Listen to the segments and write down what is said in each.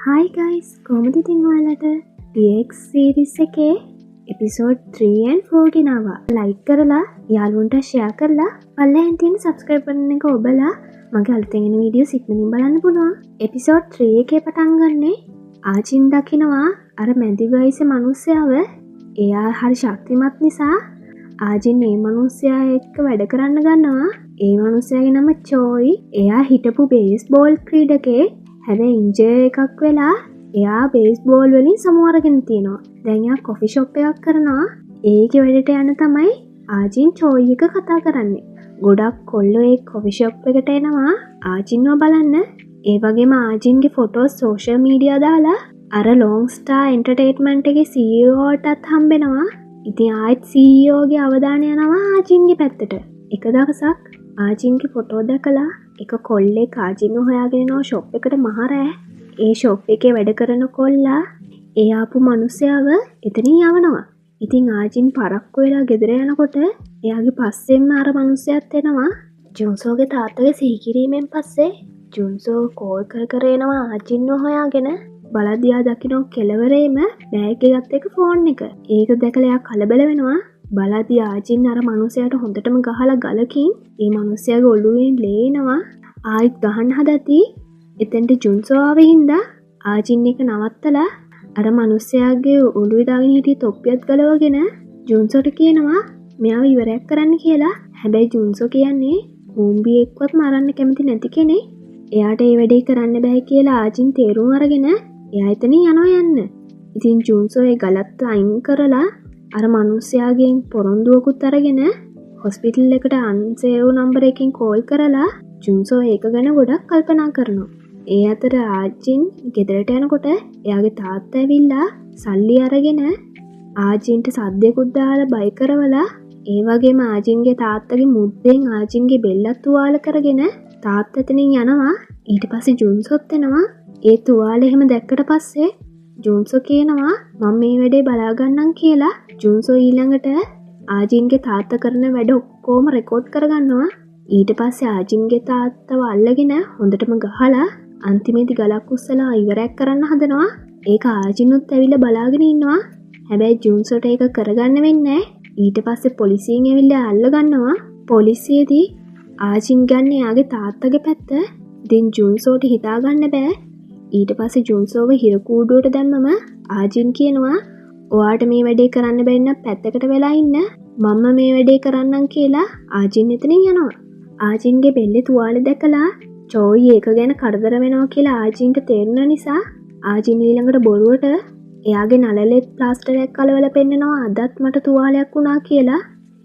Hi guys, කොහොමද ඉතින් ඔයාලට DX series එකේ episode 3 and 4 ගෙනාවා. like කරලා යාළුවන්ට share කරලා පල්ලෙහෙන් තියෙන subscribe button එක ඔබලා මගේ අලුතෙන් එන වීඩියෝස් ඉක්මනින් බලන්න පුළුවන්. episode 3 එකේ පටන් ගන්නේ ආචින් දකිනවා අර මැදි වයසේ මිනිස්සයව. එයා හරි ශක්තිමත් නිසා ආජින් මේ මිනිස්සයා එක්ක වැඩ කරන්න ගන්නවා. ඒ මිනිස්සයාගේ නම චෝයි. එයා හිටපු බේස්බෝල් ක්‍රීඩකේ. හැබැයි ඉන්ජර් එකක් වෙලා එයා බේස්බෝල් වලින් සමු අරගෙන තියෙනවා. දැන් එයා කොෆි ෂොප් එකක් කරනවා. ඒකේ වැඩට යන තමයි ආජින් චෝයි එක කතා කරන්නේ. ගොඩක් කොල්ලෝ ඒ කොෆි ෂොප් එකට එනවා ආජින්ව බලන්න. ඒ වගේම ආජින්ගේ ෆොටෝස් සෝෂල් මීඩියා දාලා අර ලොං ස්ටාර් එන්ටර්ටේන්මන්ට් එකේ CEO ටත් හම්බෙනවා. ඉතින් ආයෙත් CEO ගේ අවධානය යනවා ආජින්ගේ පැත්තට. එක දවසක් ආජින්ගේ ෆොටෝ දැකලා එක කොල්ලෙක් ආජින්ව හොයාගෙන යනවා ෂොප් එකට මහරෑ. ඒ ෂොප් එකේ වැඩ කරන කොල්ලා ඒ ආපු මිනිස්සයව එතනින් යවනවා. ඉතින් ආජින් පරක්කු වෙලා ගෙදර යනකොට එයාගේ පස්සෙන්ම අර මිනිස්සයත් එනවා. ජුන්සෝගේ තාත්තගේ සිහිකිරීමෙන් පස්සේ ජුන්සෝ කෝල් කර එනවා ආජින්ව හොයාගෙන. බලදියා දකින්නෝ කෙලවරේම බෑග් එකත් එක්ක ෆෝන් එක. ඒක දැකලා එයා කලබල වෙනවා. බලදී ආජින් අර මිනිහයාට හොඳටම ගහලා ගලකින් ඒ මිනිහයාගේ ඔළුවෙන් ලේනවා. ආයිත් ගහන්න හදති. එතෙන්ට ජුන්සෝ ආවේ හින්දා ආජින් එක නවත්තලා අර මිනිහයාගේ ඔළුවේ දාගෙන හිටිය තොප්පියත් ගලවගෙන ජුන්සෝට කියනවා මෙයාව ඉවරයක් කරන්න කියලා. හැබැයි ජුන්සෝ කියන්නේ මුම්බියෙක්වත් මරන්න කැමති නැති කෙනෙක්. එයාට ඒ වැඩේ කරන්න බෑ කියලා ආජින් තේරුම් අරගෙන එයා එතනින් යන්න. ඉතින් ජුන්සෝ ඒ ගලත් අයින් කරලා අර මිනිහයාගෙන් පොරොන්දුවකුත් අරගෙන හොස්පිටල් එකට අන්සේව් නම්බර් එකකින් කෝල් කරලා ජුන්සෝ ඒක ගැන ගොඩක් කල්පනා කරනවා. ඒ අතර ආජින් ගෙදරට යනකොට එයාගේ තාත්තා ඇවිල්ලා සල්ලි අරගෙන ආජින්ට සද්දයකුත් දාලා බයි කරවලා ඒ වගේම ආජින්ගේ තාත්තගේ මුද්දෙන් ආජින්ගේ බෙල්ලත් තුවාල කරගෙන තාත්තා එතනින් යනවා. ඊට පස්සේ ජුන්සොත් එනවා. ඒ තුවාලේ එහෙම දැක්කට පස්සේ ජුන්සෝ කියනවා මම මේ වැඩේ බලා ගන්නම් කියලා. ජුන්සෝ ඊළඟට ආජින්ගේ තාත්තා කරන වැඩ ඔක්කොම රෙකෝඩ් කරගන්නවා. ඊට පස්සේ ආජින්ගේ තාත්තව අල්ලගෙන හොඳටම ගහලා අන්තිමේදී ගලක් උස්සලා ඉවරයක් කරන්න හදනවා. ඒක ආජිනුත් ඇවිල්ලා බලාගෙන ඉන්නවා. හැබැයි ජුන්සෝට ඒක කරගන්න වෙන්නේ නැහැ. ඊට පස්සේ පොලිසියෙන් ඇවිල්ලා අල්ල ගන්නවා. පොලිසියේදී ආජින් ගන්න එයාගේ තාත්තගේ පැත්ත. ඉතින් ජුන්සෝට හිතා ගන්න බෑ. ඊට පස්සේ ජුන්සෝව හිර කූඩුවට දැම්මම ආජින් කියනවා ඔයාට මේ වැඩේ කරන්න බැරි නම් පැත්තකට වෙලා ඉන්න. මම මේ වැඩේ කරන්නම් කියලා ආජින් එතනින් යනවා. ආජින්ගේ බෙල්ලේ තුවාලේ දැකලා චෝයි ඒක ගැන කරදර වෙනවා කියලා ආජින්ට තේරුණ නිසා ආජින් ඊළඟට බොරුවට එයාගේ නළලෙත් ප්ලාස්ටරයක් කලවලා පෙන්නනවා අදත් මට තුවාලයක් වුණා කියලා.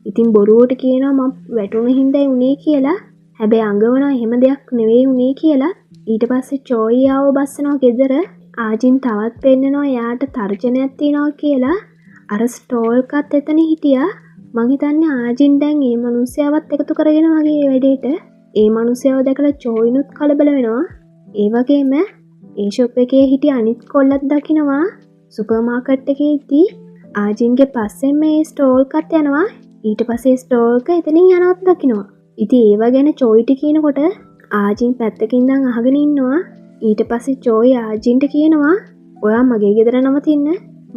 ඉතින් බොරුවට කියනවා මම වැටුණ හින්දායි උනේ කියලා. හැබැයි අඟවනවා එහෙම දෙයක් නෙවෙයි උනේ කියලා. ඊට පස්සේ චෝයි ආව බස්සනවා ගෙදර. ආජින් තවත් පෙන්නනවා එයාට තර්ජනයක් තියනවා කියලා. අර ස්ටෝල්කත් එතන හිටියා. මං හිතන්නේ ආජින් දැන් මේ මිනිස්සයවත් එකතු කරගෙන වගේ වැඩේට ඒ මිනිස්සයව දැකලා චෝයිනුත් කලබල වෙනවා. ඒ වගේම ඒ ෂොප් එකේ හිටිය අනිත් කොල්ලත් දකිනවා. සුපර් මාකට් එකේ ඉති ආජින්ගේ පස්සෙන් මේ ස්ටෝල්කත් යනවා. ඊට පස්සේ ස්ටෝල්ක එතනින් යනවත් දකිනවා. ඉතින් ඒව ගැන චෝයිට කියනකොට ආජින් පැත්තකින් ඉඳන් අහගෙන ඉන්නවා. ඊට පස්සේ චෝයි ආජින්ට කියනවා ඔයා මගේ ගෙදර නවතින්න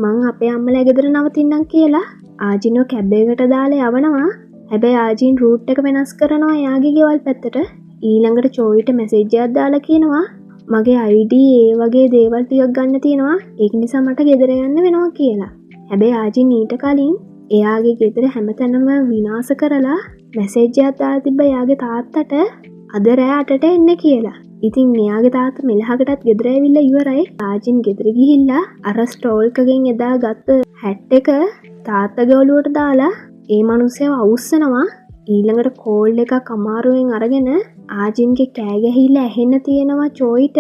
මං අපේ අම්මලා ගෙදර නවතින්නම් කියලා. ආජින්ව කැබ් එකකට දාලා යවනවා. හැබැයි ආජින් රූට් එක වෙනස් කරනවා එයාගේ ගෙවල් පැත්තට. ඊළඟට චෝයිට මැසේජ් එකක් දාලා කියනවා මගේ ID ඒ වගේ දේවල් ටිකක් ගන්න තියෙනවා. ඒක නිසා මට ගෙදර යන්න වෙනවා කියලා. හැබැයි ආජින් ඊට කලින් එයාගේ ගෙදර හැමතැනම විනාශ කරලා මැසේජ් එකක් දාලා තිබ්බ එයාගේ තාත්තට අද රෑ 8ට එන්න කියලා. ඉතින් එයාගේ තාත්තා මෙලහකටත් ගෙදර ඇවිල්ලා ඉවරයි. ආජින් ගෙදර ගිහිල්ලා අර ස්ටෝල්කගෙන් එදා ගත්ත හැට් එක තාත්තගේ ඔලුවට දාලා ඒ මිනිස්සයව අවුස්සනවා. ඊළඟට කෝල් එකක් අමාරුවෙන් අරගෙන ආජින්ගේ කෑ ගැහිලා ඇහෙන්න තියෙනවා චෝයිට.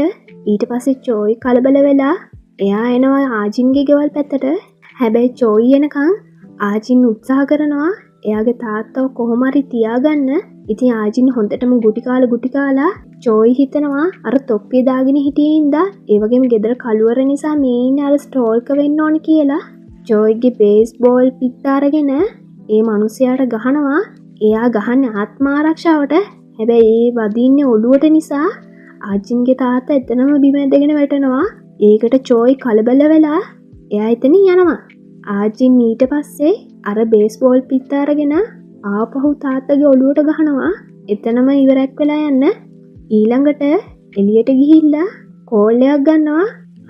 ඊට පස්සේ චෝයි කලබල වෙලා එයා එනවා ආජින්ගේ ගෙවල් පැත්තට. හැබැයි චෝයි එනකන් ආජින් උත්සාහ කරනවා එයාගේ තාත්තව කොහොම හරි තියාගන්න. ඉතින් ආජින් හොඳටම ගුටි කාලා චෝයි හිතනවා අර තොප්පිය දාගෙන හිටියේ හින්දා ඒ වගේම ගෙදර කළුවර නිසා මේ ඉන්නේ අර ස්ටෝල්ක වෙන්න ඕනි කියලා. චෝයිගේ බේස්බෝල් පිට අරගෙන ඒ මිනිහයාට ගහනවා. එයා ගහන්නේ ආත්ම ආරක්ෂාවට. හැබැයි ඒ වදින්නේ ඔළුවට නිසා ආජින්ගේ තාත්තා එතනම බිම ඇදගෙන වැටෙනවා. ඒකට චෝයි කලබල වෙලා එයා එතන යනවා. ආජින් ඊට පස්සේ අර බේස්බෝල් පිත්ත අරගෙන ආපහු තාත්තගේ ඔළුවට ගහනවා. එතනම ඉවරක් වෙලා යන්න. ඊළඟට එළියට ගිහිල්ලා කෝල් එකක් ගන්නවා.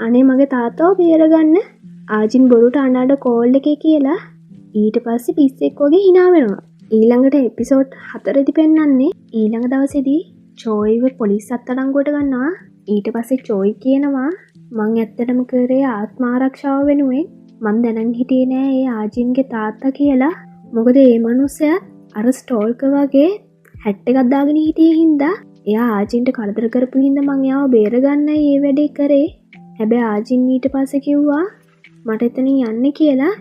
අනේ මගේ තාත්තව බේරගන්න. ආජින් බොරුට අඬ කෝල් එකේ කියලා ඊට පස්සේ පිස්සෙක් වගේ hina වෙනවා. ඊළඟට එපිසෝඩ් 4දී පෙන්නන්නේ ඊළඟ දවසේදී චෝයිව පොලිස් අත්අඩංගුවට ගන්නවා. ඊට පස්සේ චෝයි කියනවා මං ඇත්තටම කරේ ආත්ම ආරක්ෂාව වෙනුවෙන්. මං දැනන් හිටියේ නෑ ඒ ආජින්ගේ තාත්තා කියලා. මොකද ඒ මනුස්සයා අර ස්ටෝල්කර් වගේ හැට් එකක් දාගෙන හිටියේ හින්දා එයා ආජින්ට කරදර කරපු හින්දා මං එයාව බේරගන්නයි ඒ වැඩේ කරේ. හැබැයි ආජින් ඊට පස්සේ කිව්වා මට එතනින් යන්න කියලා.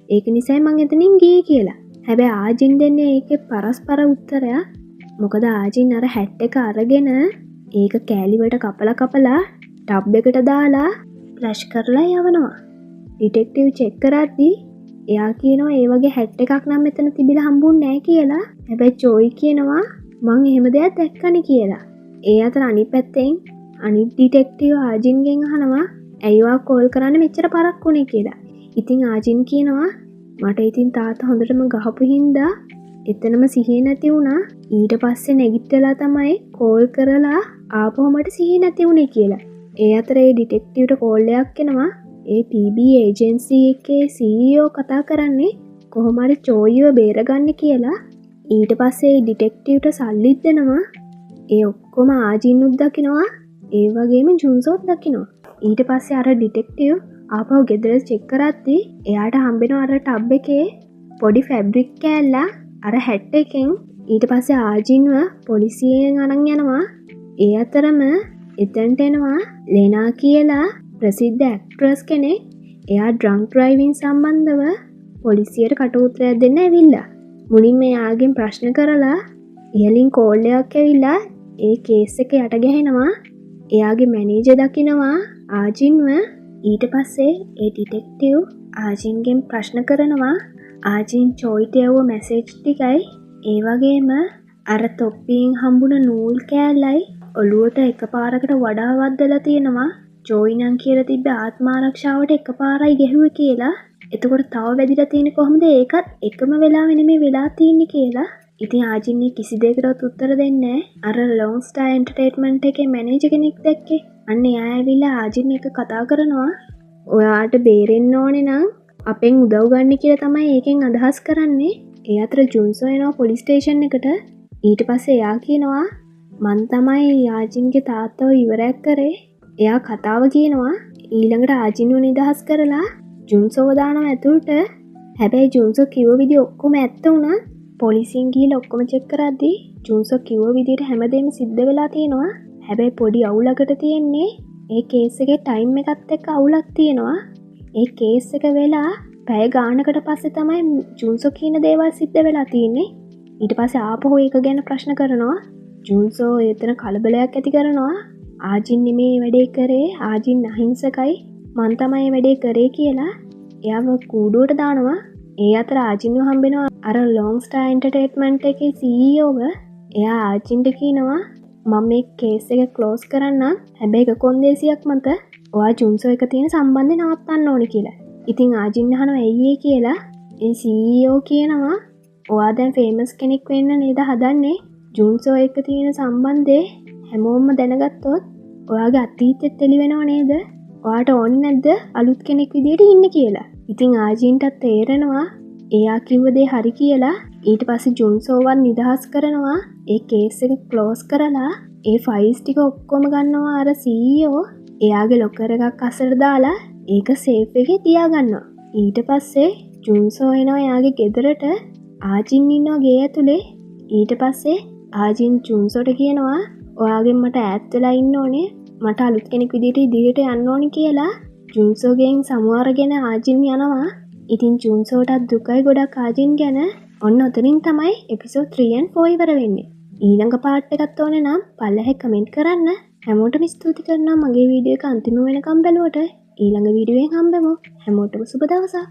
ඒක නිසායි මං එතනින් ගියේ කියලා. හැබැයි ආජින් දෙන්නේ ඒකේ පරස්පර උත්තරයක්. මොකද ආජින් අර හැට් එක අරගෙන ඒක කෑලි වලට කපලා ටබ් එකට දාලා ෆ්ලැෂ් කරලා යවනවා. ඩිටෙක්ටිව් චෙක් කරද්දී එයා කියනවා ඒ වගේ හැට් එකක් නම් මෙතන තිබිලා හම්බුන්නේ නැහැ කියලා. හැබැයි චෝයි කියනවා මං එහෙම දෙයක් දැක්කනේ කියලා. ඒ අතර අනිත් පැත්තෙන් අනිත් ඩිටෙක්ටිව් ආජින්ගෙන් අහනවා ඇයි ඔයා කෝල් කරන්න මෙච්චර පරක් වුනේ කියලා. ඉතින් ආජින් කියනවා මට ඉතින් තාත්තා හොඳටම ගහපු හින්දා එතනම සිහිය නැති වුණා. ඊට පස්සේ නැගිටලා තමයි කෝල් කරලා ආපහු මට සිහිය නැති වුණේ කියලා. ඒ අතර ඒ ඩිටෙක්ටිව්ට කෝල් එකක් එනවා. ඒ PB ඒජන්සි එකේ CEO කතා කරන්නේ කොහොම හරි චෝයිව බේරගන්න කියලා. ඊට පස්සේ ඩිටෙක්ටිව්ට සල්ලිත් දෙනවා. ඒ ඔක්කොම ආජින්නුත් දකිනවා. ඒ වගේම ජුන්සෝත් දකිනවා. ඊට පස්සේ අර ඩිටෙක්ටිව් ආපහු ගෙදර චෙක් කරද්දී එයාට හම්බෙනවා අර ටබ් එකේ පොඩි ෆැබ්‍රික් කෑල්ල අර හැට් එකෙන්. ඊට පස්සේ ආජින්ව පොලිසියෙන් අරන් යනවා. ඒ අතරම එතනට එනවා ලෙනා කියලා ප්‍රසිද්ධ ඇක්ට්‍රස් කෙනෙක්. එයා ඩ්‍රංක් ඩ්‍රයිවිං සම්බන්ධව පොලිසියට කටඋත්තරයක් දෙන්න ඇවිල්ලා. මුලින්ම එයාගෙන් ප්‍රශ්න කරලා ඉහලින් කෝල් එකක් ඇවිල්ලා ඒ කේස් එක යට ගැහෙනවා. එයාගේ මැනේජර් දකිනවා ආජින්ව. ඊට පස්සේ ඒ ඩිටෙක්ටිව් ආජින්ගෙන් ප්‍රශ්න කරනවා ආජින් චෝයිට යවුව මැසේජ් ටිකයි ඒ වගේම අර තොප්පියෙන් හම්බුන නූල් කෑල්ලයි ඔළුවට එකපාරකට වඩා වද්දලා තියෙනවා. චෝයි නම් කියලා තිබ්බ ආත්ම ආරක්ෂාවට එකපාරයි ගැහුවේ කියලා. එතකොට තව වැදිලා තියෙන්නේ කොහොමද? ඒකත් එකම වෙලාවෙ නෙමෙයි වෙලා තියෙන්නේ කියලා. ඉතින් ආජින් කිසි දෙයකටවත් උත්තර දෙන්නේ නැහැ. අර ලොන් ස්ටාර් එන්ටර්ටේන්මන්ට් එකේ මැනේජර් කෙනෙක් දැක්කේ. අන්න එයා ඇවිල්ලා ආජින් එක කතා කරනවා. ඔයාට බේරෙන්න ඕනේ නම් අපෙන් උදව් ගන්න කියලා තමයි ඒකෙන් අදහස් කරන්නේ. ඒ අතර ජුන්සෝ එනවා පොලිස් ස්ටේෂන් එකට. ඊට පස්සේ එයා කියනවා මං තමයි ආජින්ගේ තාත්තව ඉවරයක් කරේ. එයා කතාව කියනවා. ඊළඟට ආජින්ව නිදහස් කරලා ජුන්සෝව දානවා ඇතුළට. හැබැයි ජුන්සෝ කිව්ව විදිහ ඔක්කොම ඇත්ත වුණා. පොලිසියෙන් ගිහලා ඔක්කොම චෙක් කරද්දී ජුන්සෝ කිව්ව විදිහට හැමදේම සිද්ධ වෙලා තියෙනවා. හැබැයි පොඩි අවුලකට තියෙන්නේ ඒ කේස් එකේ ටයිම් එකත් එක්ක අවුලක් තියෙනවා. ඒ කේස් එක වෙලා පැය ගානකට පස්සේ තමයි ජුන්සෝ කියන දේවල් සිද්ධ වෙලා තියෙන්නේ. ඊට පස්සේ ආපහු ඒක ගැන ප්‍රශ්න කරනවා. ජුන්සෝ එතන කලබලයක් ඇති කරනවා. ආජින් නෙමේ වැඩේ කරේ. ආජින් අහිංසකයි. මං තමයි වැඩේ කරේ කියලා එයාව කූඩුවට දානවා. ඒ අතර ආජින්ව හම්බෙනවා අර ලොන් ස්ටාර් එන්ටර්ටේන්මන්ට් එකේ CEO ව. එයා ආජින්ට කියනවා මම මේ කේස් එක ක්ලෝස් කරන්නම්. හැබැයි එක කොන්දේසියක් මත ඔයා ජුන්සෝ එක තියෙන සම්බන්ධය නවත්තන්න ඕනේ කියලා. ඉතින් ආජින් අහනවා ඇයි ඒ කියලා. ඒ CEO කියනවා ඔයා දැන් ෆේමස් කෙනෙක් වෙන්න නේද හදන්නේ? ජුන්සෝ එක තියෙන සම්බන්ධය හැමෝම දැනගත්තොත් ඔයාගේ අතීතෙත් එළි වෙනව නේද? ඔයාට ඕනේ නැද්ද අලුත් කෙනෙක් විදියට ඉන්න කියලා? ඉතින් ආජින්ටත් තේරෙනවා එයා කිව්ව දේ හරි කියලා. ඊට පස්සේ ජුන්සෝවත් නිදහස් කරනවා. ඒ කේස් එක ක්ලෝස් කරලා ඒ ෆයිල්ස් ටික ඔක්කොම ගන්නවා අර CEO. එයාගේ ලොකර් එකක් අස්සට දාලා ඒක සේෆ් එකේ තියාගන්නවා. ඊට පස්සේ ජුන්සෝ එනවා එයාගේ ගෙදරට. ආජින් ඉන්නවා ගේ ඇතුලේ. ඊට පස්සේ ආජින් ජුන්සෝට කියනවා ඔයාගෙන් මට ඈත් වෙලා ඉන්න ඕනේ. මට අලුත් කෙනෙක් විදිහට ඉදිරියට යන්න ඕනේ කියලා. ජුන්සෝගෙන් සමුවරගෙන ආජින් යනවා. ඉතින් ජුන්සෝටත් දුකයි ගොඩක් ආජින් ගැන. ඔන්න ඔතනින් තමයි එපිසෝඩ් 3 and 4 ඉවර වෙන්නේ. ඊළඟ පාර්ට් එකත් ඕනේ නම් පල්ලෙහා කමෙන්ට් කරන්න. හැමෝටම ස්තුති කරනවා මගේ වීඩියෝ එක අන්තිම වෙනකම් බැලුවට. ඊළඟ වීඩියෝෙන් හම්බෙමු. හැමෝටම සුබ දවසක්.